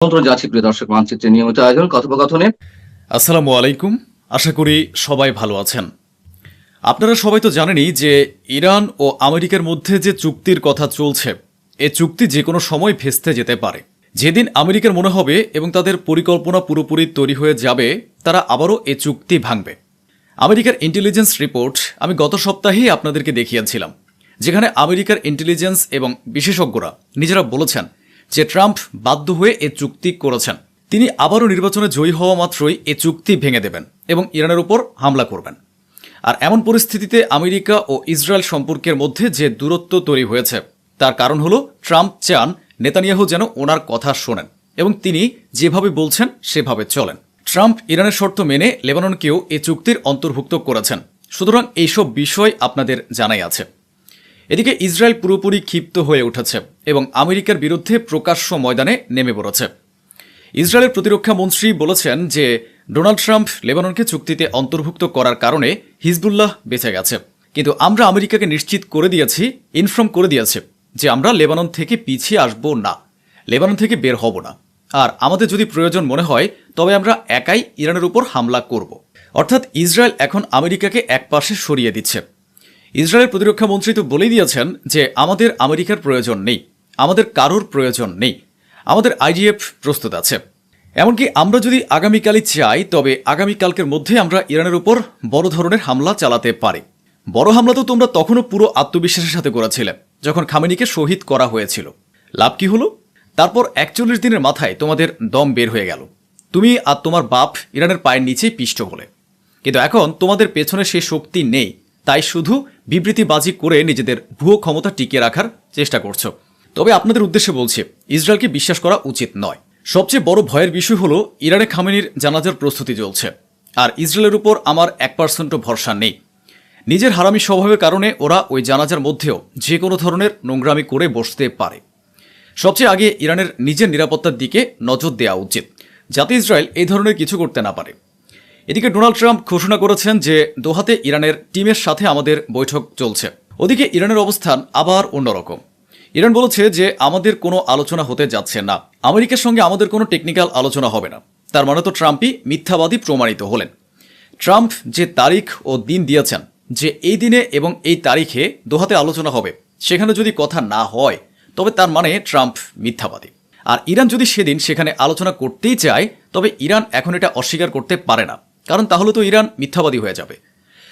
আমন্ত্রণ জানাচ্ছি প্রিয় দর্শক মানচিত্রের নিয়মিত আয়োজন কথোপকথনে। আসসালামু আলাইকুম। আশা করি সবাই ভালো আছেন। আপনারা সবাই তো জানেনই যে ইরান ও আমেরিকার মধ্যে যে চুক্তির কথা চলছে, এ চুক্তি যে কোনো সময় ভেস্তে যেতে পারে। যেদিন আমেরিকার মনে হবে এবং তাদের পরিকল্পনা পুরোপুরি তৈরি হয়ে যাবে, তারা আবারও এ চুক্তি ভাঙবে। আমেরিকার ইন্টেলিজেন্স রিপোর্ট আমি গত সপ্তাহেই আপনাদেরকে দেখিয়েছিলাম, যেখানে আমেরিকার ইন্টেলিজেন্স এবং বিশেষজ্ঞরা নিজেরা বলেছেন যে ট্রাম্প বাধ্য হয়ে এ চুক্তি করেছেন। তিনি আবারও নির্বাচনে জয়ী হওয়া মাত্রই এ চুক্তি ভেঙে দেবেন এবং ইরানের উপর হামলা করবেন। আর এমন পরিস্থিতিতে আমেরিকা ও ইসরায়েল সম্পর্কের মধ্যে যে দূরত্ব তৈরি হয়েছে, তার কারণ হলো ট্রাম্প চান নেতানিয়াহু যেন ওনার কথা শোনেন এবং তিনি যেভাবে বলছেন সেভাবে চলেন। ট্রাম্প ইরানের শর্ত মেনে লেবাননকেও এ চুক্তির অন্তর্ভুক্ত করেছেন। সুতরাং এইসব বিষয় আপনাদের জানাই আছে। এদিকে ইসরায়েল পুরোপুরি ক্ষিপ্ত হয়ে উঠেছে এবং আমেরিকার বিরুদ্ধে প্রকাশ্য ময়দানে নেমে পড়েছে। ইসরায়েলের প্রতিরক্ষা মন্ত্রী বলেছেন যে ডোনাল্ড ট্রাম্প লেবাননকে চুক্তিতে অন্তর্ভুক্ত করার কারণে হিজবুল্লাহ বেঁচে গেছে, কিন্তু আমরা আমেরিকাকে নিশ্চিত করে দিয়েছি, ইনফর্ম করে দিয়েছে যে আমরা লেবানন থেকে পিছিয়ে আসব না, লেবানন থেকে বের হব না, আর আমাদের যদি প্রয়োজন মনে হয় তবে আমরা একাই ইরানের উপর হামলা করব। অর্থাৎ ইসরায়েল এখন আমেরিকাকে একপাশে সরিয়ে দিচ্ছে। ইসরায়েলের প্রতিরক্ষা মন্ত্রী তো বলেই দিয়েছেন যে আমাদের আমেরিকার প্রয়োজন নেই, আমাদের কারোর প্রয়োজন নেই, আমাদের আইডিএফ প্রস্তুত আছে। এমনকি আমরা যদি আগামীকালই চাই তবে আগামীকালকের মধ্যে আমরা ইরানের উপর বড় ধরনের হামলা চালাতে পারি। বড় হামলা তো তোমরা তখনও পুরো আত্মবিশ্বাসের সাথে করেছিলে যখন খামেনিকে শহীদ করা হয়েছিল। লাভ কি হলো? তারপর 41 দিনের মাথায় তোমাদের দম বের হয়ে গেল, তুমি আর তোমার বাপ ইরানের পায়ের নিচেই পিষ্ট হলে। কিন্তু এখন তোমাদের পেছনে সেই শক্তি নেই, তাই শুধু বিবৃতিবাজি করে নিজেদের ভুয়ো ক্ষমতা টিকিয়ে রাখার চেষ্টা করছো। তবে আপনাদের উদ্দেশ্যে বলছি, ইসরায়েলকে বিশ্বাস করা উচিত নয়। সবচেয়ে বড় ভয়ের বিষয় হলো ইরানে খামেনির জানাজার প্রস্তুতি চলছে, আর ইসরায়েলের উপর আমার 1%ও ভরসা নেই। নিজের হারামি স্বভাবের কারণে ওরা ওই জানাজার মধ্যেও যে কোনো ধরনের নোংরামি করে বসতে পারে। সবচেয়ে আগে ইরানের নিজের নিরাপত্তার দিকে নজর দেওয়া উচিত, যাতে ইসরায়েল এই ধরনের কিছু করতে না পারে। এদিকে ডোনাল্ড ট্রাম্প ঘোষণা করেছেন যে দোহাতে ইরানের টিমের সাথে আমাদের বৈঠক চলছে। ওদিকে ইরানের অবস্থান আবার অন্যরকম। ইরান বলেছে যে আমাদের কোনো আলোচনা হতে যাচ্ছে না, আমেরিকার সঙ্গে আমাদের কোনো টেকনিক্যাল আলোচনা হবে না। তার মানে তো ট্রাম্পই মিথ্যাবাদী প্রমাণিত হলেন। ট্রাম্প যে তারিখ ও দিন দিয়েছেন যে এই দিনে এবং এই তারিখে দোহাতে আলোচনা হবে, সেখানে যদি কথা না হয় তবে তার মানে ট্রাম্প মিথ্যাবাদী। আর ইরান যদি সেদিন সেখানে আলোচনা করতেই চায় তবে ইরান এখন এটা অস্বীকার করতে পারে না, কারণ তাহলে তো ইরান মিথ্যাবাদী হয়ে যাবে।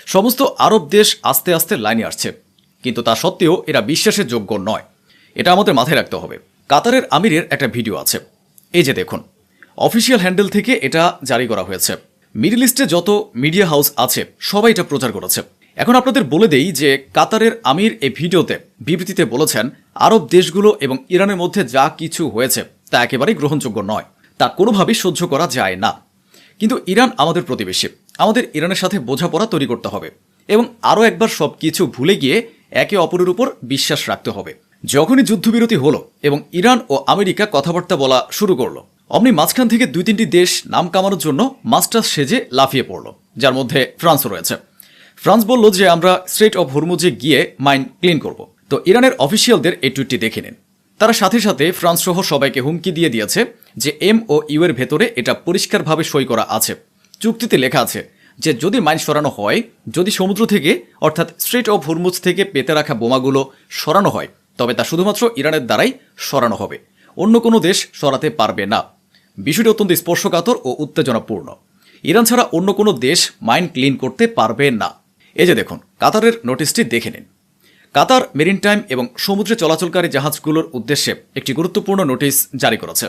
সমস্ত আরব দেশ আস্তে আস্তে লাইনে আসছে, কিন্তু তা সত্ত্বেও এরা বিশ্বাসের যোগ্য নয়। এটা আমাদের মাথায় রাখতে হবে। কাতারের আমিরের একটা ভিডিও আছে, এই যে দেখুন, অফিসিয়াল হ্যান্ডেল থেকে এটা জারি করা হয়েছে। মিডল ইস্টে যত মিডিয়া হাউস আছে সবাই এটা প্রচার করেছে। এখন আপনাদের বলে দেই যে কাতারের আমির এই ভিডিওতে বিবৃতিতে বলেছেন আরব দেশগুলো এবং ইরানের মধ্যে যা কিছু হয়েছে তা একেবারেই গ্রহণযোগ্য নয়, তা কোনোভাবেই সহ্য করা যায় না। কিন্তু ইরান আমাদের প্রতিবেশী, আমাদের ইরানের সাথে বোঝাপড়া তৈরি করতে হবে এবং আরও একবার সব কিছু ভুলে গিয়ে একে অপরের উপর বিশ্বাস রাখতে হবে। যখনই যুদ্ধবিরতি হলো এবং ইরান ও আমেরিকা কথাবার্তা বলা শুরু করলো, অমনি মাঝখান থেকে 2-3টি দেশ নাম কামানোর জন্য মাস্টার সেজে লাফিয়ে পড়ল, যার মধ্যে ফ্রান্সও রয়েছে। ফ্রান্স বলল যে আমরা স্ট্রেট অফ হরমুজে গিয়ে মাইন ক্লিন করব। তো ইরানের অফিসিয়ালদের এই টুইটটি দেখে নিন। তারা সাথে সাথে ফ্রান্স সহ সবাইকে হুমকি দিয়ে দিয়েছে যে এম ও ইউ এর ভেতরে এটা পরিষ্কারভাবে সই করা আছে, চুক্তিতে লেখা আছে যে যদি মাইন সরানো হয়, যদি সমুদ্র থেকে অর্থাৎ স্ট্রেট অফ হরমুজ থেকে পেতে রাখা বোমাগুলো সরানো হয়, তবে তা শুধুমাত্র ইরানের দ্বারাই সরানো হবে, অন্য কোনো দেশ সরাতে পারবে না। বিষয়টি অত্যন্ত স্পর্শকাতর ও উত্তেজনাপূর্ণ। ইরান ছাড়া অন্য কোনো দেশ মাইন ক্লিন করতে পারবে না। এই যে দেখুন, কাতারের নোটিশটি দেখে নিন। কাতার মেরিনটাইম এবং সমুদ্রে চলাচলকারী জাহাজগুলোর উদ্দেশ্যে একটি গুরুত্বপূর্ণ নোটিশ জারি করেছে।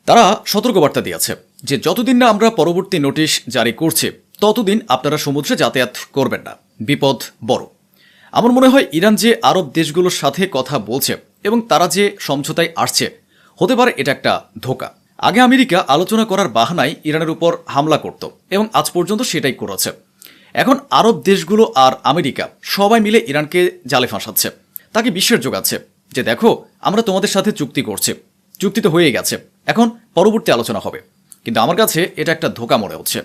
তারা সতর্কবার্তা দিয়েছে যে যতদিন না আমরা পরবর্তী নোটিশ জারি করছি ততদিন আপনারা সমুদ্রে যাতায়াত করবেন না, বিপদ বড়। আমার মনে হয় ইরান যে আরব দেশগুলোর সাথে কথা বলছে এবং তারা যে সমঝোতায় আসছে, হতে পারে এটা একটা ধোঁকা। আগে আমেরিকা আলোচনা করার বাহানায় ইরানের উপর হামলা করত এবং আজ পর্যন্ত সেটাই করেছে। এখন আরব দেশগুলো আর আমেরিকা সবাই মিলে ইরানকে জালে ফাঁসাচ্ছে, তাকে বিশ্বের যোগাচ্ছে যে দেখো আমরা তোমাদের সাথে চুক্তি করছি, চুক্তি তো হয়ে গেছে, এখন পরবর্তী আলোচনা হবে। কিন্তু আমার কাছে এটা একটা ধোঁকা মনে হচ্ছে,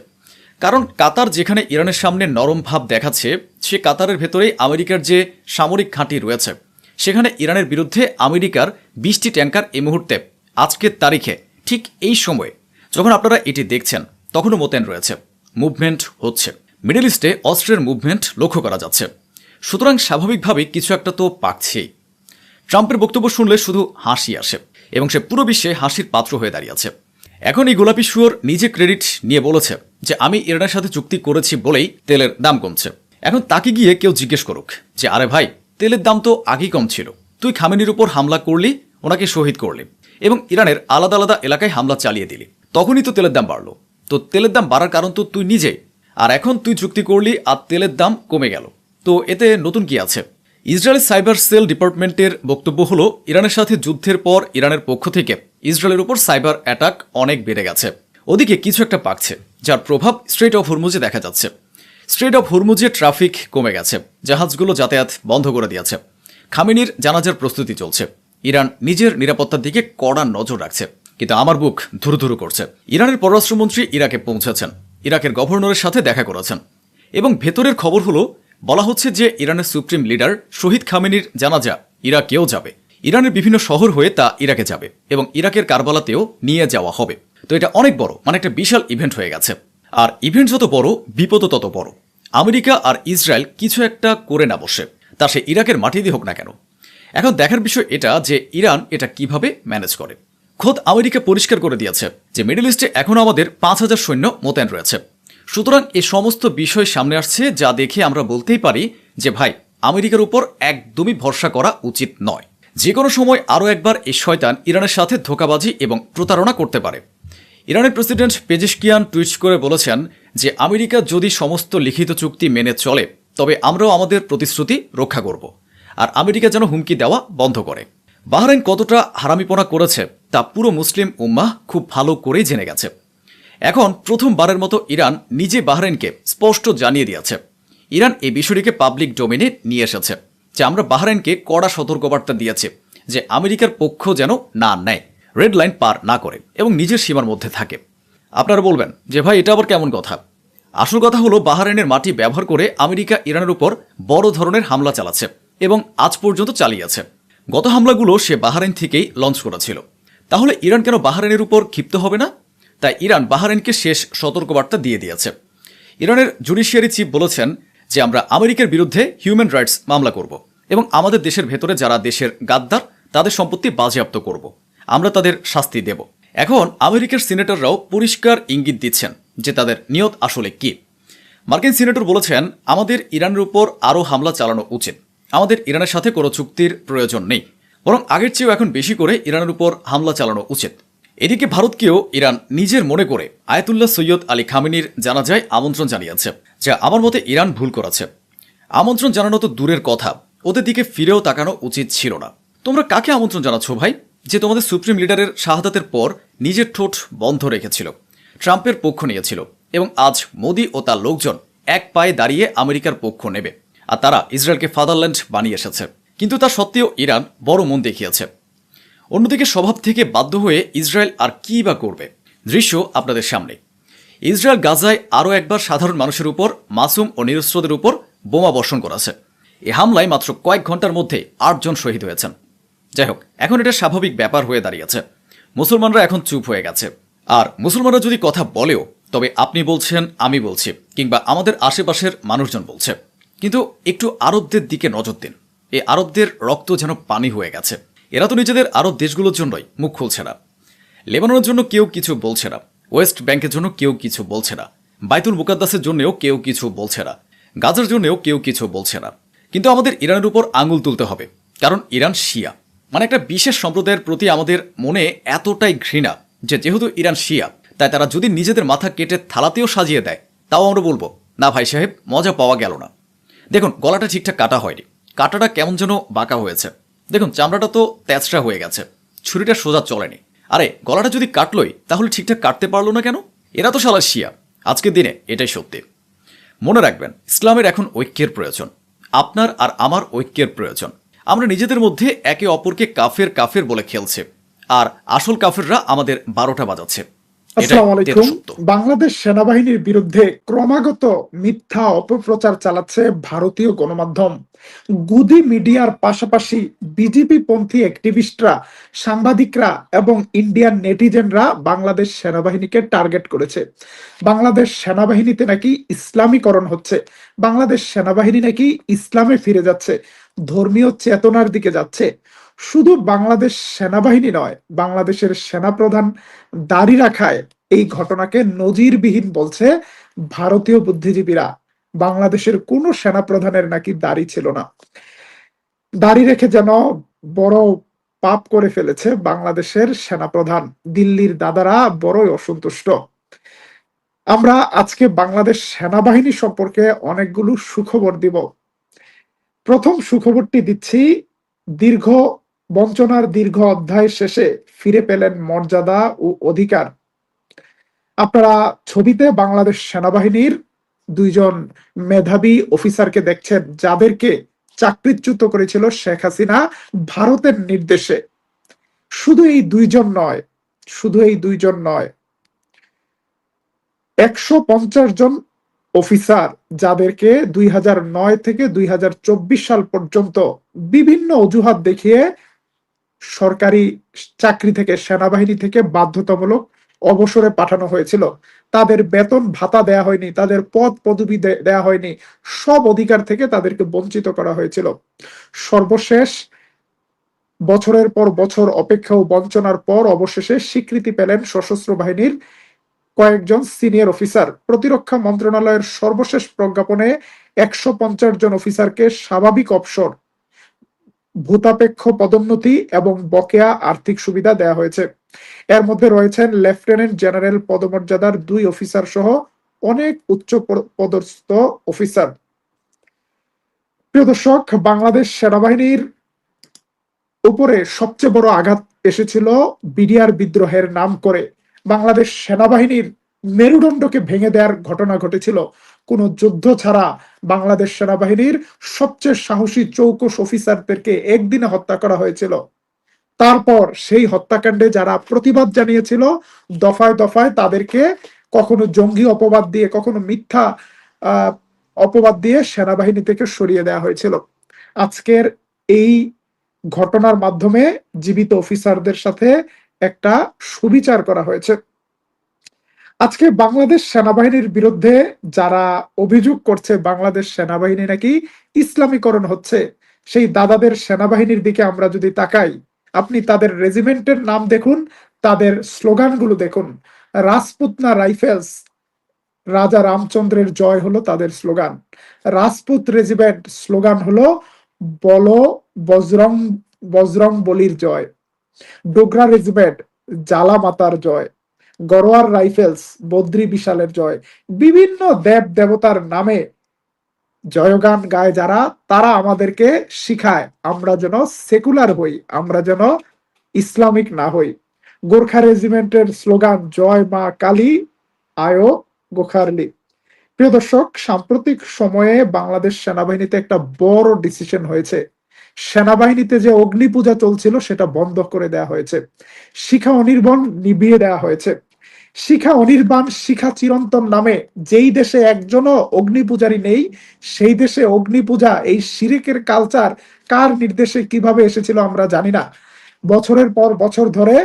কারণ কাতার যেখানে ইরানের সামনে নরম ভাব দেখাচ্ছে, সে কাতারের ভেতরেই আমেরিকার যে সামরিক ঘাঁটি রয়েছে, সেখানে ইরানের বিরুদ্ধে আমেরিকার 20টি ট্যাঙ্কার এই মুহূর্তে আজকের তারিখে ঠিক এই সময়ে যখন আপনারা এটি দেখছেন তখনও মোতায়েন রয়েছে, মুভমেন্ট হচ্ছে, মিডল ইস্টে অস্ত্রের মুভমেন্ট লক্ষ্য করা যাচ্ছে। সুতরাং স্বাভাবিকভাবেই কিছু একটা তো পাকছেই। ট্রাম্পের বক্তব্য শুনলে শুধু হাসি আসে এবং সে পুরো বিশ্বে হাসির পাত্র হয়ে দাঁড়িয়েছে। এখন এই গোলাপি শুয়োর নিজে ক্রেডিট নিয়ে বলেছে যে আমি ইরানের সাথে চুক্তি করেছি বলেই তেলের দাম কমছে। এখন তাকে গিয়ে কেউ জিজ্ঞেস করুক যে আরে ভাই, তেলের দাম তো আগেই কম ছিল, তুই খামেনির উপর হামলা করলি, ওনাকে শহীদ করলি এবং ইরানের আলাদা আলাদা এলাকায় হামলা চালিয়ে দিলি, তখনই তো তেলের দাম বাড়লো। তো তেলের দাম বাড়ার কারণ তো তুই নিজে, আর এখন তুই চুক্তি করলি আর তেলের দাম কমে গেল, তো এতে নতুন কি আছে? ইসরায়েলের সাইবার সেল ডিপার্টমেন্টের বক্তব্য হলো ইরানের সাথে যুদ্ধের পর ইরানের পক্ষ থেকে ইসরায়েলের উপর সাইবার অ্যাটাক অনেক বেড়ে গেছে। ওদিকে কিছু একটা পাকছে যার প্রভাব স্ট্রেট অফ হরমুজে দেখা যাচ্ছে। স্ট্রেট অফ হরমুজে ট্রাফিক কমে গেছে, জাহাজগুলো যাতায়াত বন্ধ করে দিয়েছে, খামেনির জানাজার প্রস্তুতি চলছে, ইরান নিজের নিরাপত্তার দিকে কড়া নজর রাখছে। কিন্তু আমার বুক ধুরুধুরু করছে। ইরানের পররাষ্ট্রমন্ত্রী ইরাকে পৌঁছেছেন, ইরাকের গভর্নরের সাথে দেখা করেছেন এবং ভেতরের খবর হলো বলা হচ্ছে যে ইরানের সুপ্রিম লিডার শহীদ খামেনির জানাজা ইরাকেও যাবে, ইরানের বিভিন্ন শহর হয়ে তা ইরাকে যাবে এবং ইরাকের কারবালাতেও নিয়ে যাওয়া হবে। তো এটা অনেক বড়, মানে একটা বিশাল ইভেন্ট হয়ে গেছে। আর ইভেন্ট যত বড় বিপদও তত বড়। আমেরিকা আর ইসরায়েল কিছু একটা করে না বসে, তা সে ইরাকের মাটি দিয়ে হোক না কেন। এখন দেখার বিষয় এটা যে ইরান এটা কিভাবে ম্যানেজ করে। খোদ আমেরিকা পরিষ্কার করে দিয়েছে যে মিডল ইস্টে এখনও আমাদের 5,000 সৈন্য মোতায়েন রয়েছে। সুতরাং এই সমস্ত বিষয় সামনে আসছে যা দেখে আমরা বলতেই পারি যে ভাই, আমেরিকার উপর একদমই ভরসা করা উচিত নয়। যে কোনো সময় আরও একবার এই শয়তান ইরানের সাথে ধোঁকাবাজি এবং প্রতারণা করতে পারে। ইরানের প্রেসিডেন্ট পেজেশকিয়ান টুইট করে বলেছেন যে আমেরিকা যদি সমস্ত লিখিত চুক্তি মেনে চলে তবে আমরাও আমাদের প্রতিশ্রুতি রক্ষা করব, আর আমেরিকা যেন হুমকি দেওয়া বন্ধ করে। বাহরাইন কতটা হারামিপনা করেছে তা পুরো মুসলিম উম্মাহ খুব ভালো করেই জেনে গেছে। এখন প্রথমবারের মতো ইরান নিজে বাহরাইনকে স্পষ্ট জানিয়ে দিয়েছে। ইরান এই বিষয়টিকে পাবলিক ডোমেনে নিয়ে এসেছে যে আমরা বাহরাইনকে কড়া সতর্কবার্তা দিয়েছি যে আমেরিকার পক্ষ যেন না নেয়, রেড লাইন পার না করে এবং নিজের সীমার মধ্যে থাকে। আপনারা বলবেন যে ভাই এটা আবার কেমন কথা? আসল কথা হলো বাহরাইনের মাটি ব্যবহার করে আমেরিকা ইরানের উপর বড় ধরনের হামলা চালাচ্ছে এবং আজ পর্যন্ত চালিয়েছে। গত হামলাগুলো সে বাহরাইন থেকেই লঞ্চ করেছিল। তাহলে ইরান কেন বাহরাইনের উপর ক্ষিপ্ত হবে না? তাই ইরান বাহরাইনকে শেষ সতর্কবার্তা দিয়ে দিয়েছে। ইরানের জুডিশিয়ারি চিফ বলেছেন যে আমরা আমেরিকার বিরুদ্ধে হিউম্যান রাইটস মামলা করব এবং আমাদের দেশের ভেতরে যারা দেশের গাদ্দার তাদের সম্পত্তি বাজেয়াপ্ত করব, আমরা তাদের শাস্তি দেব। এখন আমেরিকার সিনেটররাও পরিষ্কার ইঙ্গিত দিচ্ছেন যে তাদের নিয়ত আসলে কি। মার্কিন সিনেটর বলেছেন আমাদের ইরানের উপর আরও হামলা চালানো উচিত, আমাদের ইরানের সাথে কোনো চুক্তির প্রয়োজন নেই, বরং আগের চেয়েও এখন বেশি করে ইরানের উপর হামলা চালানো উচিত। এদিকে ভারতকেও ইরান নিজের মনে করে আয়াতুল্লাহ সৈয়দ আলী খামেনির জানাজায় আমন্ত্রণ জানিয়েছে, যা আমার মতে ইরান ভুল করেছে। আমন্ত্রণ জানানো তো দূরের কথা, ওদের দিকে ফিরেও তাকানো উচিত ছিল না। তোমরা কাকে আমন্ত্রণ জানাচ্ছ ভাই, যে তোমাদের সুপ্রিম লিডারের শাহাদাতের পর নিজের ঠোঁট বন্ধ রেখেছিল, ট্রাম্পের পক্ষ নিয়েছিল এবং আজ মোদি ও তার লোকজন এক পায়ে দাঁড়িয়ে আমেরিকার পক্ষ নেবে, আর তারা ইসরায়েলকে ফাদারল্যান্ড বানিয়ে এসেছে। কিন্তু তা সত্ত্বেও ইরান বড় মন দেখিয়েছে। অন্যদিকে স্বভাব থেকে বাধ্য হয়ে ইসরায়েল আর কী বা করবে? দৃশ্য আপনাদের সামনে। ইসরায়েল গাজায় আরও একবার সাধারণ মানুষের উপর, মাসুম ও নিরস্ত্রদের উপর বোমা বর্ষণ করেছে। এ হামলায় মাত্র কয়েক ঘন্টার মধ্যে 8 জন শহীদ হয়েছেন। যাই হোক, এখন এটা স্বাভাবিক ব্যাপার হয়ে দাঁড়িয়েছে। মুসলমানরা এখন চুপ হয়ে গেছে। আর মুসলমানরা যদি কথা বলেও তবে আপনি বলছেন, আমি বলছি, কিংবা আমাদের আশেপাশের মানুষজন বলছে। কিন্তু একটু আরবদের দিকে নজর দিন। এই আরবদের রক্ত যেন পানি হয়ে গেছে। এরা তো নিজেদের আরব দেশগুলোর জন্যই মুখ খুলছে না। লেবাননের জন্য কেউ কিছু বলছে না, ওয়েস্ট ব্যাংকের জন্য কেউ কিছু বলছে না, বাইতুল মুকাদ্দাসের জন্যও কেউ কিছু বলছে না, গাজার জন্যও কেউ কিছু বলছে না। কিন্তু আমাদের ইরানের উপর আঙুল তুলতে হবে, কারণ ইরান শিয়া, মানে একটা বিশেষ সম্প্রদায়ের প্রতি আমাদের মনে এতটাই ঘৃণা যে যেহেতু ইরান শিয়া, তাই তারা যদি নিজেদের মাথা কেটে থালাতেও সাজিয়ে দেয় তাও আমরা বলবো না ভাই সাহেব, মজা পাওয়া গেল না। দেখুন, গলাটা ঠিকঠাক কাটা হয়নি, কাটাটা কেমন যেন বাঁকা হয়েছে। দেখুন, চামড়াটা তো তেজরা হয়ে গেছে, ছুরিটা সোজা চলেনি। আরে গলাটা যদি কাটলই তাহলে ঠিকঠাক কাটতে পারলো না কেন? এরা তো শালা শিয়া। আজকের দিনে এটাই সত্যি। মনে রাখবেন, ইসলামের এখন ঐক্যের প্রয়োজন, আপনার আর আমার ঐক্যের প্রয়োজন। আমরা নিজেদের মধ্যে একে অপরকে কাফের কাফের বলে খেলছে, আর আসল কাফেররা আমাদের 12টা বাজাচ্ছে। এটাই আসসালামু তেরো আলাইকুম। সত্য। বাংলাদেশ সেনাবাহিনীর বিরুদ্ধে ক্রমাগত মিথ্যা অপপ্রচার চালাচ্ছে ভারতীয় গণমাধ্যম। গুদি মিডিয়ার পাশাপাশি বিজেপি পন্থী অ্যাক্টিভিস্টরা, সাংবাদিকরা এবং ইন্ডিয়ান নেটিজেনরা বাংলাদেশ সেনাবাহিনীকে টার্গেট করেছে। বাংলাদেশ সেনাবাহিনীতে নাকি ইসলামীকরণ হচ্ছে, বাংলাদেশ সেনাবাহিনী নাকি ইসলামে ফিরে যাচ্ছে, ধর্মীয় চেতনার দিকে যাচ্ছে। শুধু বাংলাদেশ সেনাবাহিনী নয়, বাংলাদেশের সেনাপ্রধান দাড়ি রাখায় এই ঘটনাকে নজিরবিহীন বলছে ভারতীয় বুদ্ধিজীবীরা। বাংলাদেশের কোন সেনাপ্রধানের নাকি দাড়ি ছিল না, দাড়ি রেখে যেন বড় পাপ করে ফেলেছে বাংলাদেশের সেনাপ্রধান। দিল্লির দাদারা বড়ই অসন্তুষ্ট। আমরা আজকে বাংলাদেশ সেনাবাহিনী সম্পর্কে অনেকগুলো সুখবর দিব। প্রথম সুখবরটি দিচ্ছি, দীর্ঘ বঞ্চনার দীর্ঘ অধ্যায় শেষে ফিরে পেলেন মর্যাদা ও অধিকার। আপনারা ছবিতে বাংলাদেশ সেনাবাহিনীর দুইজন মেধাবী অফিসারকে দেখছেন, যাদেরকে চাকরিচ্যুত করেছিল শেখ হাসিনা ভারতের নির্দেশে। শুধু এই দুইজন নয়, শুধু এই দুইজন নয়, 150 জন অফিসার, যাদেরকে 2009 থেকে 2024 সাল পর্যন্ত বিভিন্ন অজুহাত দেখিয়ে সরকারি চাকরি থেকে, সেনাবাহিনী থেকে বাধ্যতামূলক অবসরে পাঠানো হয়েছিল। তাদের বেতন ভাতা দেয়া হয়নি, তাদের পদ পদবি দেয়া হয়নি, সব অধিকার থেকে তাদেরকে বঞ্চিত করা হয়েছিল। সর্বশেষ বছরের পর বছর অপেক্ষা ও বঞ্চনার পর অবশেষে স্বীকৃতি পেলেন সশস্ত্র বাহিনীর কয়েকজন সিনিয়র অফিসার। প্রতিরক্ষা মন্ত্রণালয়ের সর্বশেষ প্রজ্ঞাপনে 150 জন অফিসারকে স্বাভাবিক অবসর, ভূতাপেক্ষ পদোন্নতি এবং বকেয়া আর্থিক সুবিধা দেয়া হয়েছে। এর মধ্যে রয়েছেন লেফটেন্যান্ট জেনারেল পদমর্যাদার 2 অফিসার সহ অনেক উচ্চ পদস্থ অফিসার। প্রিয় দর্শক, বাংলাদেশ সেনাবাহিনীর উপরে সবচেয়ে বড় আঘাত এসেছিল বিডিআর বিদ্রোহের নাম করে। বাংলাদেশ সেনাবাহিনীর মেরুদণ্ডকে ভেঙে দেওয়ার ঘটনা ঘটেছিল। কোন যুদ্ধ ছাড়া বাংলাদেশ সেনাবাহিনীর সবচেয়ে সাহসী চৌকস অফিসারদেরকে একদিনে হত্যা করা হয়েছিল। তারপর সেই হত্যাকাণ্ডে যারা প্রতিবাদ জানিয়েছিল, দফায় দফায় তাদেরকে কখনো জঙ্গি অপবাদ দিয়ে, কখনো মিথ্যা অপবাদ দিয়ে সেনাবাহিনী থেকে সরিয়ে দেওয়া হয়েছিল। আজকের এই ঘটনার মাধ্যমে জীবিত অফিসারদের সাথে একটা সুবিচার করা হয়েছে। আজকে বাংলাদেশ সেনাবাহিনীর বিরুদ্ধে যারা অভিযোগ করছে বাংলাদেশ সেনাবাহিনী নাকি ইসলামীকরণ হচ্ছে, সেই দাদাদের সেনাবাহিনীর দিকে আমরা যদি তাকাই, আপনি তাদের রেজিমেন্টের নাম দেখুন, তাদের স্লোগানগুলো দেখুন। রাজপুতনা রাইফেলস, রাজা রামচন্দ্রের জয় হলো তাদের স্লোগান। রাজপুত রেজিমেন্ট স্লোগান হলো বলো বজরং, বজরং বলির জয়। ডোগরা রেজিমেন্ট জালা মাতার জয়। গরোয়ার রাইফেলস বদ্রী বিশালের জয়। বিভিন্ন দেব দেবতার নামে জয়গান গায় যারা, তারা আমাদেরকে শিখায় আমরা যেন সেকুলার হই, আমরা যেন ইসলামিক না হই। গোর্খা রেজিমেন্টের স্লোগান জয় মা কালী, আয়ো গোখারলি। প্রিয় দর্শক, সাম্প্রতিক সময়ে বাংলাদেশ সেনাবাহিনীতে একটা বড় ডিসিশন হয়েছে। সেনাবাহিনীতে যে অগ্নি পূজা চলছিল সেটা বন্ধ করে দেওয়া হয়েছে। শিখা অনির্বাণ নিভিয়ে দেওয়া হয়েছে। শিখা অনির্বাণ, শিখা চিরন্তন নামে যেই দেশে একজনও অগ্নি পূজারী নেই, সেই দেশে অগ্নি পূজা, এই শিরিকের কালচার কার নির্দেশে কিভাবে এসেছিল আমরা জানি না। বছরের পর বছর ধরে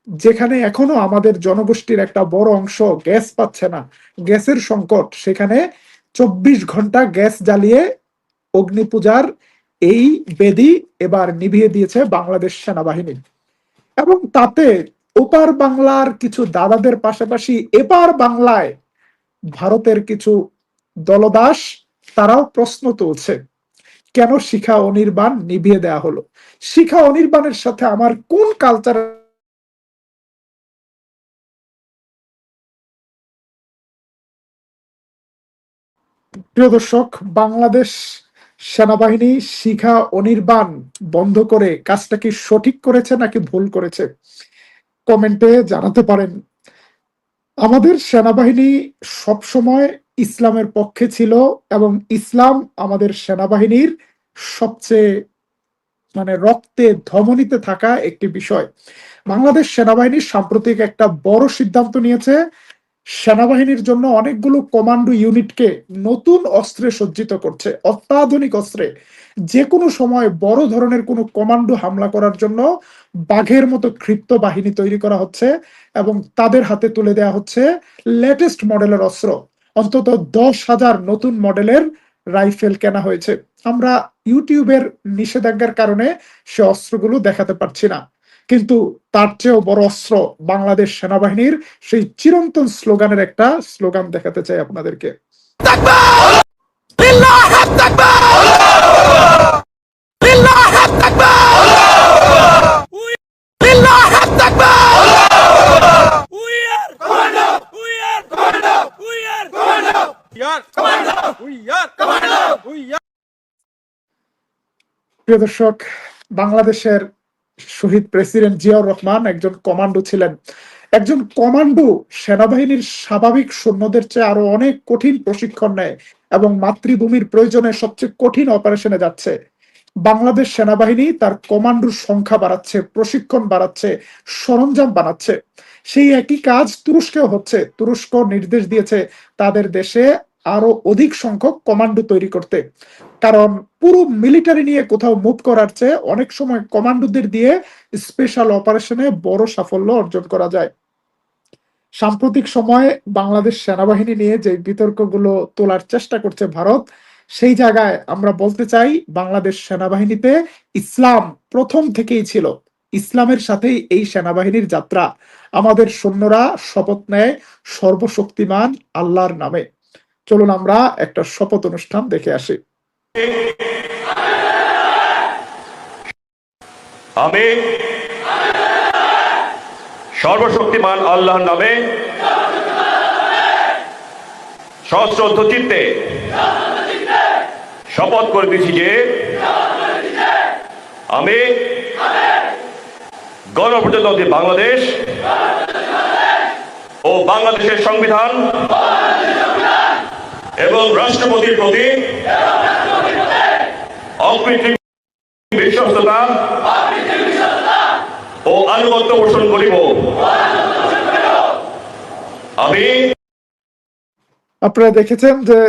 যেখানে এখনো আমাদের জনগোষ্ঠীর একটা বড় অংশ গ্যাস পাচ্ছে না, গ্যাসের সংকট, সেখানে 24 ঘন্টা গ্যাস জ্বালিয়ে অগ্নি পূজার এই বেদি এবার নিভিয়ে দিয়েছে বাংলাদেশ সেনাবাহিনী। এবং তাতে ওপার বাংলার কিছু দাদাদের পাশাপাশি এপার বাংলায় ভারতের কিছু দলদাস, তারাও প্রশ্ন তুলছে কেন শিখা অনির্বাণ নিভিয়ে দেয়া হলো। শিখা অনির্বাণের সাথে আমার কোন কালচার। প্রিয় দর্শক, বাংলাদেশ সেনাবাহিনী শিখা অনির্বাণ বন্ধ করে কাজটা কি সঠিক করেছে নাকি ভুল করেছে, কমেন্টে জানাতে পারেন। আমাদের সেনাবাহিনী সবসময় ইসলামের পক্ষে ছিল এবং ইসলাম আমাদের সেনাবাহিনীর সবচেয়ে মানে রক্তে ধমনীতে থাকা একটি বিষয়। বাংলাদেশ সেনাবাহিনী সাম্প্রতিক একটা বড় সিদ্ধান্ত নিয়েছে, সেনাবাহিনীর জন্য অনেকগুলো কমান্ডো ইউনিটকে নতুন অস্ত্রে সজ্জিত করছে, অত্যাধুনিক অস্ত্রে। যে কোনো সময় বড় ধরনের কোনো কমান্ডো হামলা করার জন্য বাঘের মতো ক্ষিপ্ত বাহিনী তৈরি করা হচ্ছে এবং তাদের হাতে তুলে দেওয়া হচ্ছে লেটেস্ট মডেলের অস্ত্র। অন্তত 10,000 নতুন মডেলের রাইফেল কেনা হয়েছে। আমরা ইউটিউবের নিষেধাজ্ঞার কারণে সে অস্ত্রগুলো দেখাতে পারছি না, কিন্তু তার চেয়েও বড় অস্ত্র বাংলাদেশ সেনাবাহিনীর সেই চিরন্তন স্লোগানের একটা স্লোগান দেখাতে চাই আপনাদেরকে। প্রিয় দর্শক, বাংলাদেশের শহীদ প্রেসিডেন্ট জিয়াউর রহমান একজন কমান্ডো ছিলেন। একজন কমান্ডো সেনাবাহিনীর স্বাভাবিক সৈন্যদের চেয়ে আরো অনেক কঠিন প্রশিক্ষণ নেয় এবং মাতৃভূমির প্রয়োজনে সবচেয়ে কঠিন অপারেশনে যাচ্ছে। বাংলাদেশ সেনাবাহিনী তার কমান্ডোর সংখ্যা বাড়াচ্ছে, প্রশিক্ষণ বাড়াচ্ছে, সরঞ্জাম বানাচ্ছে। সেই একই কাজ তুরস্কেও হচ্ছে। তুরস্ক নির্দেশ দিয়েছে তাদের দেশে আরো অধিক সংখ্যক কমান্ডো তৈরি করতে, কারণ পুরো মিলিটারি নিয়ে কোথাও মুভ করার চেয়ে অনেক সময় কমান্ডোদের দিয়ে স্পেশাল অপারেশনে বড় সাফল্য অর্জন করা যায়। সাম্প্রতিক সময়ে বাংলাদেশ সেনাবাহিনী নিয়ে যে বিতর্কগুলো তোলার চেষ্টা করছে ভারত, সেই জায়গায় আমরা বলতে চাই বাংলাদেশ সেনাবাহিনীতে ইসলাম প্রথম থেকেই ছিল। ইসলামের সাথেই এই সেনাবাহিনীর যাত্রা। আমাদের সৈন্যরা শপথ নেয় সর্বশক্তিমান আল্লাহর নামে। চলুন আমরা একটা শপথ অনুষ্ঠান দেখে আসি। আমি সর্বশক্তিমান আল্লাহর নামে সশ্রদ্ধ চিত্তে শপথ করিতেছি যে আমি গণপ্রজাতন্ত্রী বাংলাদেশ ও বাংলাদেশের সংবিধান এবং রাষ্ট্রপতির প্রতি অকৃত্রিম বিশ্বস্ততা ও আনুগত্য পোষণ করিব। আমি আপনারা দেখেছেন যে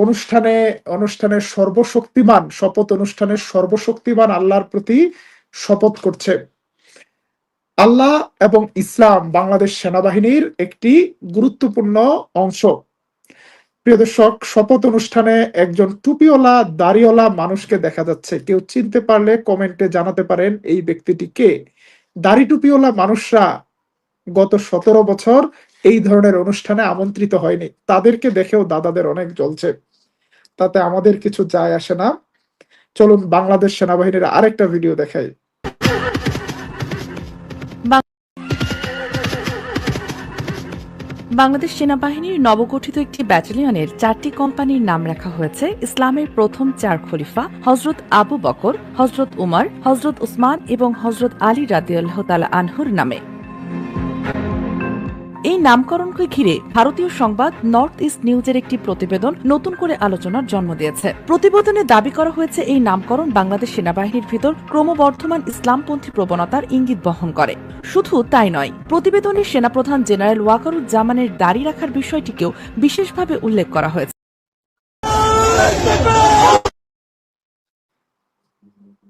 অনুষ্ঠানে সর্বশক্তিমান শপথ অনুষ্ঠানে সর্বশক্তিমান আল্লাহর প্রতি শপথ করছে। আল্লাহ এবং ইসলাম বাংলাদেশ সেনাবাহিনীর একটি গুরুত্বপূর্ণ অংশ। প্রিয় দর্শক, শপথ অনুষ্ঠানে একজন টুপিওয়ালা দাড়িওয়ালা মানুষকে দেখা যাচ্ছে। কেউ চিনতে পারলে কমেন্টে জানাতে পারেন এই ব্যক্তিটি কে। দাড়ি টুপিওয়ালা মানুষরা গত 17 বছর এই ধরনের অনুষ্ঠানে আমন্ত্রিত হয়নি। তাদেরকে দেখেও দাদাদের অনেক জ্বলছে, তাতে আমাদের কিছু যায় আসে না। চলুন বাংলাদেশ সেনাবাহিনীর আরেকটা ভিডিও দেখাই। বাংলাদেশ সেনাবাহিনীর নবগঠিত একটি ব্যাটালিয়নের 4টি কোম্পানির নাম রাখা হয়েছে ইসলামের প্রথম 4 খলিফা হযরত আবু বকর, হযরত উমর, হযরত উসমান এবং হযরত আলী রাদিয়াল্লাহু তাআলা আনহুর নামে। এই নামকরণকে ঘিরে ভারতীয় সংবাদ নর্থ ইস্ট নিউজের একটি প্রতিবেদন নতুন করে আলোচনার জন্ম দিয়েছে। প্রতিবেদনে দাবি করা হয়েছে এই নামকরণ বাংলাদেশ সেনাবাহিনীর ভিতর ক্রমবর্ধমান ইসলামপন্থী প্রবণতার ইঙ্গিত বহন করে। শুধু তাই নয়, প্রতিবেদনে সেনাপ্রধান জেনারেল ওয়াকারুজ্জামানের দাড়ি রাখার বিষয়টিকেও বিশেষভাবে উল্লেখ করা হয়েছে।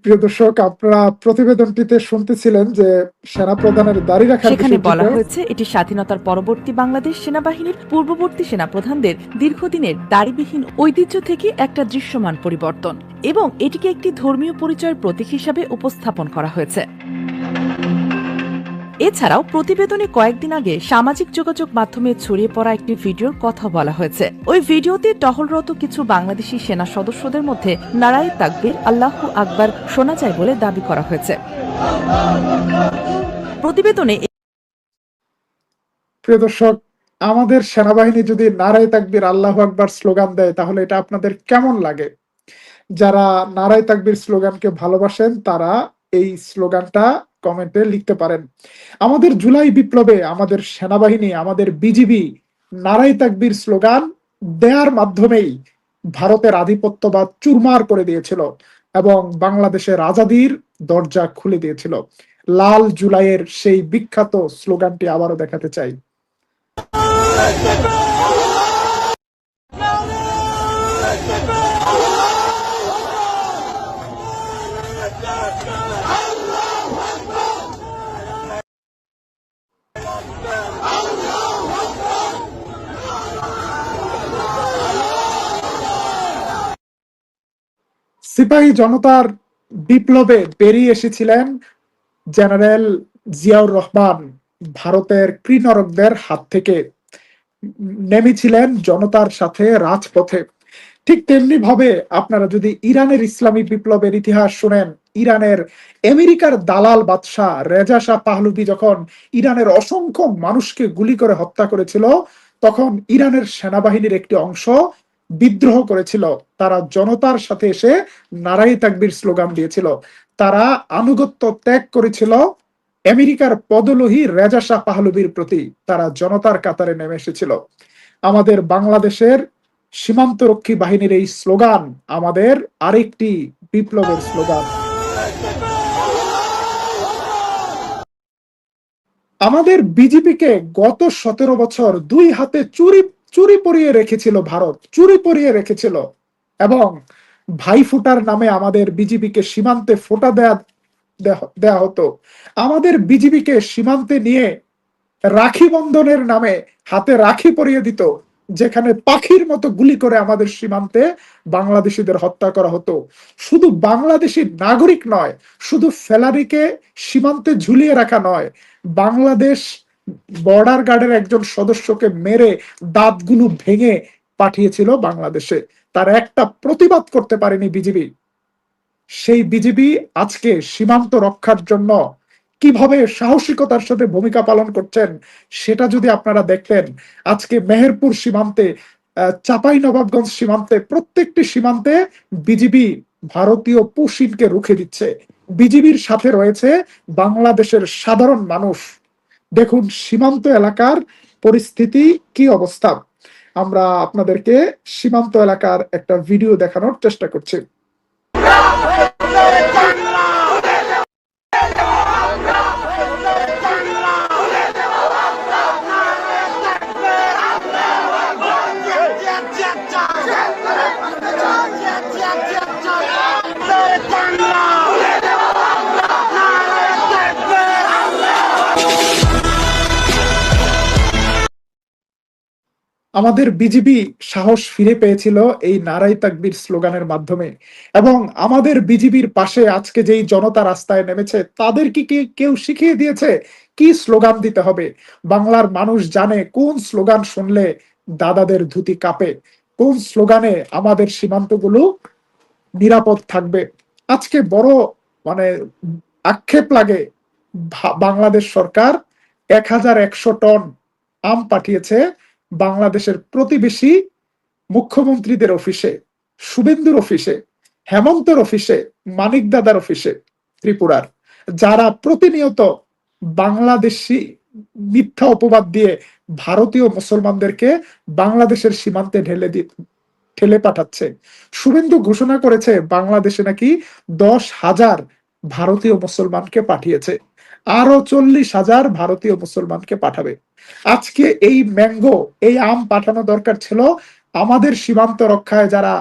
প্রিয় দর্শক, আপনারা প্রতিবেদনটিতে শুনতেছিলেন যে সেনাপ্রধানের দাড়ি রাখার সেখানে বলা বিষয়টিকে হয়েছে এটি স্বাধীনতার পরবর্তী বাংলাদেশ সেনাবাহিনীর পূর্ববর্তী সেনাপ্রধানদের দীর্ঘদিনের দাড়িবিহীন ঐতিহ্য থেকে একটা দৃশ্যমান পরিবর্তন এবং এটিকে একটি ধর্মীয় পরিচয়ের প্রতীক হিসাবে উপস্থাপন করা হয়েছে। এছাড়াও প্রতিবেদনে কয়েকদিন আগে সামাজিক যোগাযোগ মাধ্যমে ছড়িয়ে পড়া একটি ভিডিওর কথা বলা হয়েছে। ওই ভিডিওতে টহলরত কিছু বাংলাদেশি সেনা সদস্যদের মধ্যে নারায়ে তাকবীর, আল্লাহু আকবার শোনা যায় বলে দাবি করা হয়েছে। প্রতিবেদনে প্রিয় দর্শক, আমাদের সেনাবাহিনী যদি নারায়ে তাকবীর আল্লাহু আকবার স্লোগান দেয় তাহলে এটা আপনাদের কেমন লাগে? যারা নারায়ে তাকবীর স্লোগানকে ভালোবাসেন তারা এই স্লোগানটা কমেন্টে লিখতে পারেন। আমাদের জুলাই বিপ্লবে আমাদের সেনাবাহিনী, আমাদের বিজিবি নারায়ে তাকবীর স্লোগান দেওয়ার মাধ্যমেই ভারতের আধিপত্যবাদ চুরমার করে দিয়েছিল। এবং বাংলাদেশের আজাদির দরজা খুলে দিয়েছিল। লাল জুলাইয়ের সেই বিখ্যাত স্লোগানটি আবারও দেখাতে চাই। সিপাহী জনতার বিপ্লবে বেরিয়ে এসেছিলেন জেনারেল জিয়াউর রহমান, ভারতের কৃষকদের হাত থেকে নেমেছিলেন জনতার সাথে রাজপথে। ঠিক তেমনি ভাবে আপনারা যদি ইরানের ইসলামী বিপ্লবের ইতিহাস শুনেন, ইরানের আমেরিকার দালাল বাদশাহ রেজা শাহ পাহলভি যখন ইরানের অসংখ্য মানুষকে গুলি করে হত্যা করেছিল, তখন ইরানের সেনাবাহিনীর একটি অংশ বিদ্রোহ করেছিল। তারা জনতার সাথে এসে নারায়ে তাকবীর স্লোগান দিয়েছিল। তারা আনুগত্য ত্যাগ করেছিল আমেরিকার পদলোহী রেজা শাহ পাহলভীর প্রতি। তারা জনতার কাতারে নেমে এসেছিল। আমাদের বাংলাদেশের সীমান্তরক্ষী বাহিনীর এই স্লোগান আমাদের আরেকটি বিপ্লবের স্লোগান। আমাদের বিজেপিকে গত 17 বছর দুই হাতে চুরি পরিয়ে রেখেছিল ভারত, চুরি পরিয়ে রেখেছিল, এবং ভাই ফোটার নামে আমাদের বিজেপিকে সীমান্তে ফোটা দেয়া হতো। আমাদের বিজেপিকে সীমান্তে নিয়ে রাখি বন্ধনের নামে হাতে রাখি পরিয়ে দিত, যেখানে পাখির মতো গুলি করে আমাদের সীমান্তে বাংলাদেশিদের হত্যা করা হতো। শুধু বাংলাদেশি নাগরিক নয়, শুধু ফেলারিকে সীমান্তে ঝুলিয়ে রাখা নয়, বাংলাদেশ বর্ডার গার্ডের একজন সদস্যকে মেরে দাঁতগুলো ভেঙে পাঠিয়েছিল বাংলাদেশে। তার একটা প্রতিবাদ করতে পারেনি বিজেপি। সেই বিজেপি আজকে সীমান্ত রক্ষার জন্য কিভাবে সাহসিকতার সাথে ভূমিকা পালন করছেন সেটা যদি আপনারা দেখতেন। আজকে মেহেরপুর সীমান্তে, চাপাই নবাবগঞ্জ সীমান্তে, প্রত্যেকটি সীমান্তে বিজেপি ভারতীয় পুশিনকে রুখে দিচ্ছে। বিজেপির সাথে রয়েছে বাংলাদেশের সাধারণ মানুষ। দেখুন সীমান্ত এলাকার পরিস্থিতি কি অবস্থা। আমরা আপনাদেরকে সীমান্ত এলাকার একটা ভিডিও দেখানোর চেষ্টা করছি। আমাদের বিজেপি সাহস ফিরে পেয়েছিল এই নারায়ে তাকবীর স্লোগানের মাধ্যমে, এবং আমাদের বিজেপির পাশে আজকে যেই জনতা রাস্তায় নেমেছে তাদের কি কেউ শিখিয়ে দিয়েছে কি স্লোগান দিতে হবে? বাংলার মানুষ জানে কোন স্লোগান শুনলে দাদাদের ধুতি কাঁপে, কোন স্লোগানে আমাদের সীমান্তগুলো নিরাপদ থাকবে। আজকে বড় আক্ষেপ লাগে, বাংলাদেশ সরকার 1100 টন আম পাঠিয়েছে বাংলাদেশের প্রতিবেশী মুখ্যমন্ত্রীদের অফিসে, শুভেন্দুর অফিসে, হেমন্তর অফিসে, মানিক দাদার অফিসে, ত্রিপুরার, যারা প্রতিনিয়ত বাংলাদেশি মিথ্যা অপবাদ দিয়ে ভারতীয় মুসলমানদেরকে বাংলাদেশের সীমান্তে ঠেলে পাঠাচ্ছে। শুভেন্দু ঘোষণা করেছে বাংলাদেশে নাকি 10,000 ভারতীয় মুসলমানকে পাঠিয়েছে, আরো 40,000 ভারতীয় মুসলমানকে পাঠাবে। আজকে এই ম্যাঙ্গো, এই আম পাঠানো দরকার ছিল আমাদের সীমান্ত রক্ষায় যারা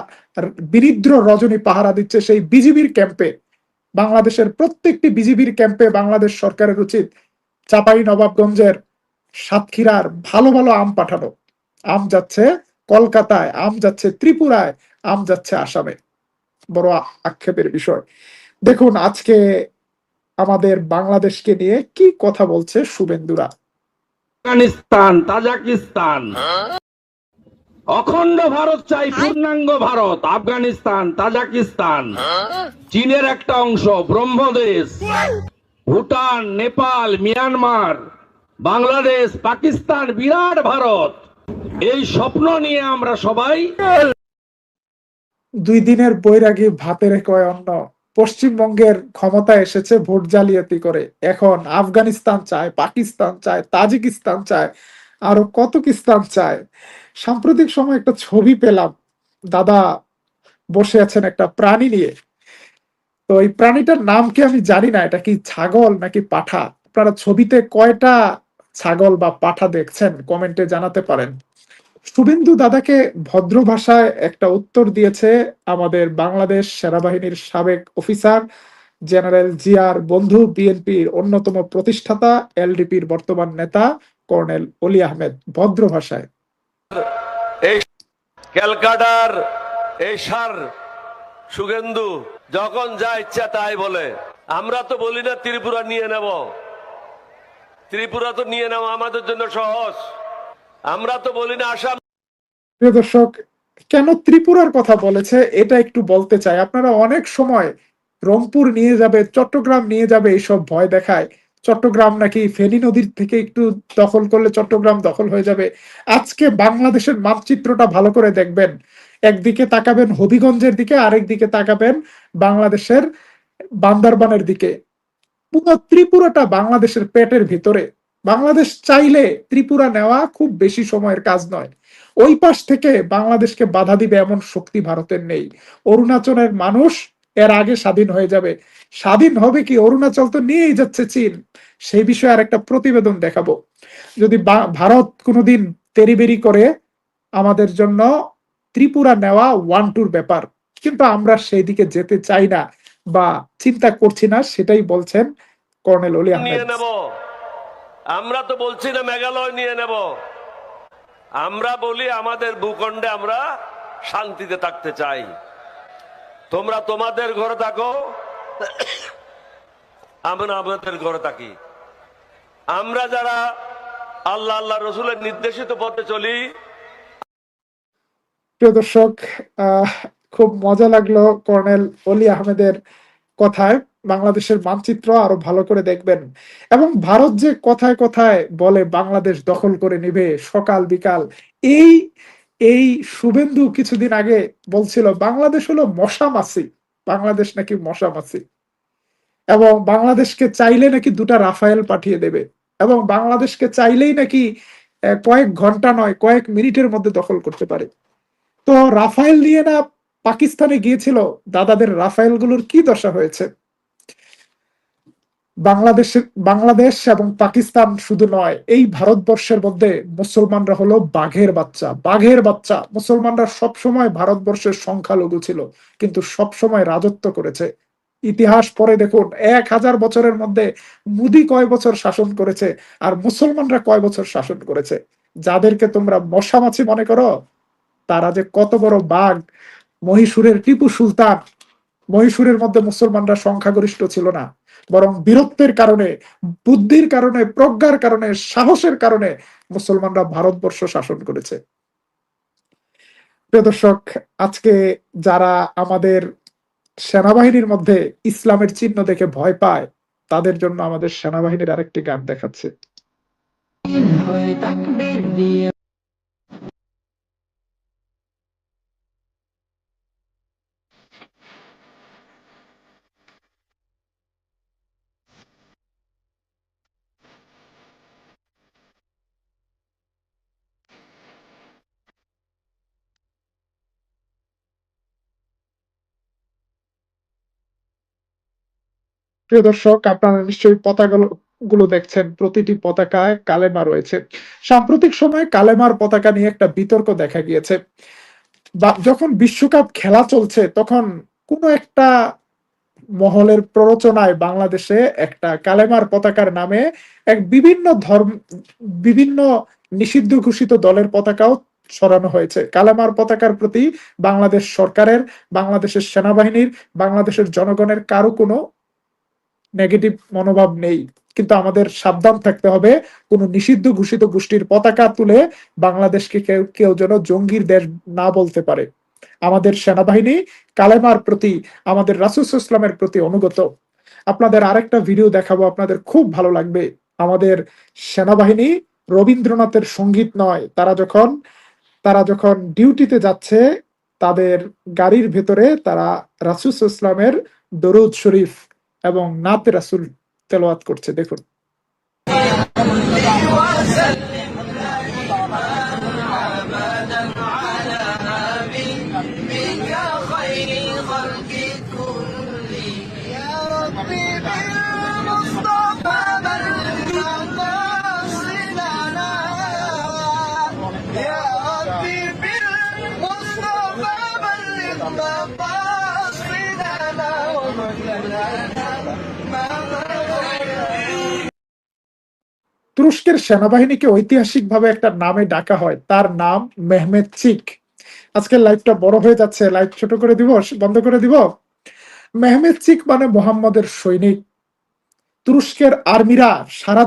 বিনিদ্র রজনী পাহারা দিচ্ছে সেই বিজিবির ক্যাম্পে। বাংলাদেশের প্রত্যেকটি বিজিবির ক্যাম্পে বাংলাদেশ সরকারের উচিত চাপাই নবাবগঞ্জের, সাতক্ষীরার ভালো ভালো আম পাঠানো। আম যাচ্ছে কলকাতায়, আম যাচ্ছে ত্রিপুরায়, আম যাচ্ছে আসামে। বড় আক্ষেপের বিষয়। দেখুন আজকে আমাদের বাংলাদেশকে নিয়ে কি কথা বলছে শুভেন্দুরা। আফগানিস্তান, তাজিকিস্তান, অখণ্ড ভারত চাই, পূর্ণাঙ্গ ভারত। আফগানিস্তান, তাজিকিস্তান, চীনের একটা অংশ, ব্রহ্মদেশ, ভুটান, নেপাল, মিয়ানমার, বাংলাদেশ, পাকিস্তান, বিরাট ভারত। এই স্বপ্ন নিয়ে আমরা সবাই 2 দিনের বৈরাগী ভাতের কয় অন্ন। পশ্চিমবঙ্গের ক্ষমতা এসেছে ভোট জালিয়াতি করে, এখন আফগানিস্তান চায়, পাকিস্তান চায়, তাজিকিস্তান চায়, আরো কতকিস্তান চায়। সাম্প্রতিক সময় একটা ছবি পেলাম, দাদা বসে আছেন একটা প্রাণী নিয়ে, তো এই প্রাণীটার নাম কি আমি জানি না, এটা কি ছাগল নাকি পাঠা? আপনারা ছবিতে কয়টা ছাগল বা পাঠা দেখছেন কমেন্টে জানাতে পারেন। শুভেন্দু দাদাকে ভদ্র ভাষায় একটা উত্তর দিয়েছে আমাদের বাংলাদেশ সেনাবাহিনীর সাবেক অফিসার জেনারেল জিয়ার বন্ধু, বিএনপির অন্যতম প্রতিষ্ঠাতা, এলডিপির বর্তমান নেতা কর্নেল অলি আহমেদ, ভদ্র ভাষায়। এই ক্যালকাটার এই সার সুগেন্দু যখন যা ইচ্ছা তাই বলে। আমরা তো বলি না ত্রিপুরা নিয়ে নেব, ত্রিপুরা তো নিয়ে নেওয়া আমাদের জন্য সহজ। আমরা তো বলি না আসাম। প্রিয় দর্শক, কেন ত্রিপুরার কথা বলেছে এটা একটু বলতে চাই। আপনারা অনেক সময় রংপুর নিয়ে যাবে, চট্টগ্রাম নিয়ে যাবে এইসব ভয় দেখায়। চট্টগ্রাম নাকি ফেনী নদীর থেকে একটু দখল করলে চট্টগ্রাম দখল হয়ে যাবে। আজকে বাংলাদেশের মানচিত্রটা ভালো করে দেখবেন। একদিকে তাকাবেন হবিগঞ্জের দিকে, আরেক দিকে তাকাবেন বাংলাদেশের বান্দরবানের দিকে। পুরো ত্রিপুরাটা বাংলাদেশের পেটের ভিতরে। বাংলাদেশ চাইলে ত্রিপুরা নেওয়া খুব বেশি সময়ের কাজ নয়। ওই পাশ থেকে বাংলাদেশকে বাধা দিবে এমন শক্তি ভারতের নেই। অরুণাচলের মানুষ এর আগে স্বাধীন হয়ে যাবে। স্বাধীন হবে কি, অরুণাচল তো নিয়েই যাচ্ছে চীন। সেই বিষয়ে আর একটা প্রতিবেদন দেখাবো। যদি ভারত কোনোদিন তেরিবেরি করে, আমাদের জন্য ত্রিপুরা নেওয়া ওয়ান টুর ব্যাপার, কিন্তু আমরা সেই দিকে যেতে চাই না বা চিন্তা করছি না, সেটাই বলছেন কর্নেল অলি আহমেদ। নিয়ে নেব, আমরা তো বলছি না মেঘালয় নিয়ে নেব। আমরা বলি আমাদের ভূখণ্ডে আমরা শান্তিতে থাকতে চাই। তোমরা তোমাদের ঘরে থাকো, আমরা আমাদের ঘরে থাকি। আমরা যারা আল্লাহ আল্লাহ রসুলের নির্দেশিত পথে চলি। প্রিয় দর্শক, খুব মজা লাগলো কর্নেল অলি আহমেদের কথায়। বাংলাদেশের মানচিত্র আরো ভালো করে দেখবেন। এবং ভারত যে কথায় কথায় বলে বাংলাদেশ দখল করে নিবে সকাল বিকাল, এই এই শুভেন্দু কিছুদিন আগে বলছিল বাংলাদেশ হলো মশা মাছি, বাংলাদেশ নাকি মশা মাছি, এবং বাংলাদেশকে চাইলে নাকি 2টা রাফায়েল পাঠিয়ে দেবে, এবং বাংলাদেশকে চাইলেই নাকি কয়েক ঘন্টা নয় কয়েক মিনিটের মধ্যে দখল করতে পারে। তো রাফায়েল নিয়ে না পাকিস্তানে গিয়েছিল, দাদাদের রাফায়েল গুলোর কি দশা হয়েছে। বাংলাদেশ এবং পাকিস্তান শুধু নয়, এই ভারতবর্ষের মধ্যে মুসলমানরা হলো বাঘের বাচ্চা, বাঘের বাচ্চা। মুসলমানরা সবসময় ভারতবর্ষের সংখ্যালঘু ছিল, কিন্তু সবসময় রাজত্ব করেছে। ইতিহাস পরে দেখুন, 1000 বছরের মধ্যে মোদি কয় বছর শাসন করেছে আর মুসলমানরা কয় বছর শাসন করেছে। যাদেরকে তোমরা মশামাছি মনে করো, তারা যে কত বড় বাঘ। মহীশূরের টিপু সুলতান, মহীশূরের মধ্যে মুসলমানরা সংখ্যাগরিষ্ঠ ছিল না, বরং বীরত্বের কারণে, বুদ্ধির কারণে, প্রজ্ঞার কারণে, সাহসের কারণে মুসলমানরা ভারতবর্ষ শাসন করেছে। প্রিয় দর্শক, আজকে যারা আমাদের সেনাবাহিনীর মধ্যে ইসলামের চিহ্ন দেখে ভয় পায়, তাদের জন্য আমাদের সেনাবাহিনীর আরেকটি গান দেখাচ্ছে। প্রিয় দর্শক, আপনারা নিশ্চয়ই পতাকা গুলো দেখছেন, প্রতিটি পতাকায় কালেমা রয়েছে। সাম্প্রতিক সময়ে কালেমার পতাকা নিয়ে একটা বিতর্ক দেখা গিয়েছে। যখন বিশ্বকাপ খেলা চলছে, তখন কোন একটা মহলের প্ররোচনায় বাংলাদেশে একটা কালেমার পতাকার নামে বিভিন্ন নিষিদ্ধ ঘোষিত দলের পতাকাও সরানো হয়েছে। কালেমার পতাকার প্রতি বাংলাদেশ সরকারের, বাংলাদেশের সেনাবাহিনীর, বাংলাদেশের জনগণের কারো কোনো নেগেটিভ মনোভাব নেই, কিন্তু আমাদের সাবধান থাকতে হবে। কোন নিষিদ্ধ ঘোষিত গোষ্ঠীর পতাকা তুলে বাংলাদেশকে কেউ যেন জঙ্গির দেশ না বলতে পারে। আমাদের সেনাবাহিনী কালেমার প্রতি, আমাদের রাসূল সাল্লাল্লাহু আলাইহি ওয়াসাল্লামের প্রতি অনুগত। আপনাদের আরেকটা ভিডিও দেখাবো, আপনাদের খুব ভালো লাগবে। আমাদের সেনাবাহিনী রবীন্দ্রনাথের সঙ্গীত নয়, তারা যখন ডিউটিতে যাচ্ছে, তাদের গাড়ির ভেতরে তারা রাসূল সাল্লাল্লাহু আলাইহি ওয়াসাল্লামের দরুদ শরীফ এবং নাতে রাসূল তেলাওয়াত করছে, দেখুন। তুরস্কের সেনাবাহিনীকে ঐতিহাসিকভাবে একটা নামে ডাকা হয়, তার নাম মেহমেদ চিক। আজকের লাইভটা বড় হয়ে যাচ্ছে, লাইভ ছোট করে দিব, বন্ধ করে দিব। মেহমেদ চিক মানে মোহাম্মদের সৈনিক। তুরস্কের আর্মিরা সারা